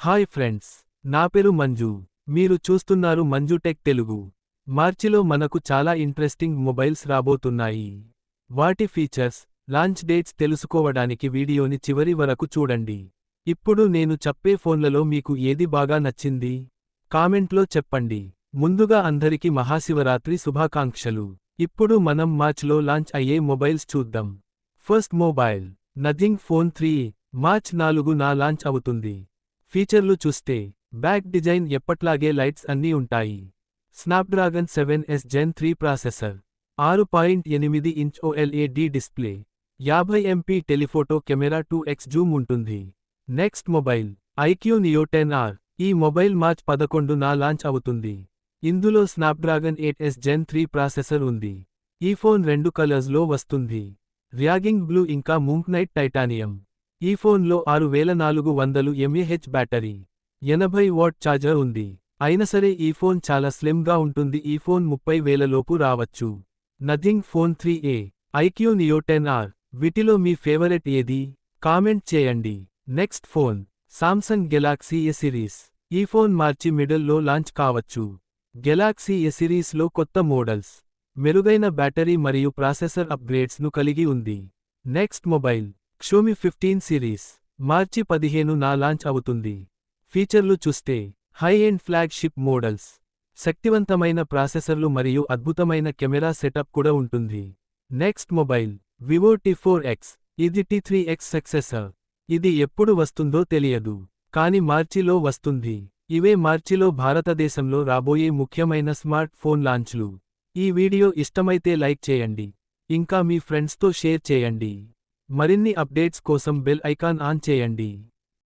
Hi friends, నా పేరు మంజు. మీరు చూస్తున్నారు మంజు టెక్ తెలుగు. మార్చిలో మనకు చాలా ఇంట్రెస్టింగ్ మొబైల్స్ రాబోతున్నాయి. వాటి ఫీచర్స్, లాంచ్ డేట్స్ తెలుసుకోవడానికి వీడియోని చివరి వరకు చూడండి. ఇప్పుడు నేను చెప్పే ఫోన్లలో మీకు ఏది బాగా నచ్చింది? కామెంట్లో చెప్పండి. ముందుగా అందరికి మహాశివరాత్రి శుభాకాంక్షలు. ఇప్పుడు మనం మార్చ్లో లాంచ్ అయ్యే మొబైల్స్ చూద్దాం. First mobile, nothing phone 3. March 4న లాంచ్ అవుతుంది. ఫీచర్లు చూస్తే, బ్యాక్ డిజైన్ ఎప్పట్లాగే లైట్స్ అన్నీ ఉంటాయి. Snapdragon 7S Gen 3 processor, 6.8 inch OLED display, 50 MP telephoto camera 2x zoom ఉంటుంది. Next mobile, iQOO Neo 10R. ఈ మొబైల్ మార్చ్ 11న లాంచ్ అవుతుంది. ఇందులో స్నాప్డ్రాగన్ 8S Gen 3 ప్రాసెసర్ ఉంది. ఈ ఫోన్ రెండు కలర్స్లో వస్తుంది, ర్యాగింగ్ బ్లూ ఇంకా మూంక్ నైట్ టైటానియం. ఈ ఫోన్లో 6400 mAh బ్యాటరీ, 80 వాట్ ఛార్జర్ ఉంది. అయినసరే ఈ ఫోన్ చాలా స్లిమ్గా ఉంటుంది. ఈ ఫోన్ 30,000 లోపు రావచ్చు. Nothing phone 3A, iQOO Neo 10R. వీటిలో మీ ఫేవరెట్ ఏది? కామెంట్ చేయండి. నెక్స్ట్ ఫోన్, సామ్సంగ్ గెలాక్సీ ఏ సిరీస్. ఈ ఫోన్ మార్చి మిడిల్లో లాంచ్ కావచ్చు. గెలాక్సీ ఏ సిరీస్లో కొత్త మోడల్స్, మెరుగైన బ్యాటరీ మరియు ప్రాసెసర్ అప్గ్రేడ్స్ను కలిగి ఉంది. నెక్స్ట్ మొబైల్, Xiaomi 15 సిరీస్, మార్చి 15న లాంచ్ అవుతుంది. ఫీచర్లు చూస్తే, హై ఎండ్ ఫ్లాగ్షిప్ మోడల్స్, శక్తివంతమైన ప్రాసెసర్లు మరియు అద్భుతమైన కెమెరా సెటప్ కూడా ఉంటుంది. Next mobile, Vivo T4X. ఇది T3X సక్సెసర్. ఇది ఎప్పుడు వస్తుందో తెలియదు, కానీ మార్చిలో వస్తుంది. ఇవే మార్చిలో భారతదేశంలో రాబోయే ముఖ్యమైన స్మార్ట్ ఫోన్ లాంచ్లు. ఈ వీడియో ఇష్టమైతే లైక్ చేయండి, ఇంకా మీ ఫ్రెండ్స్తో షేర్ చేయండి. మరిన్ని అప్డేట్స్ కోసం బెల్ ఐకాన్ ఆన్ చేయండి.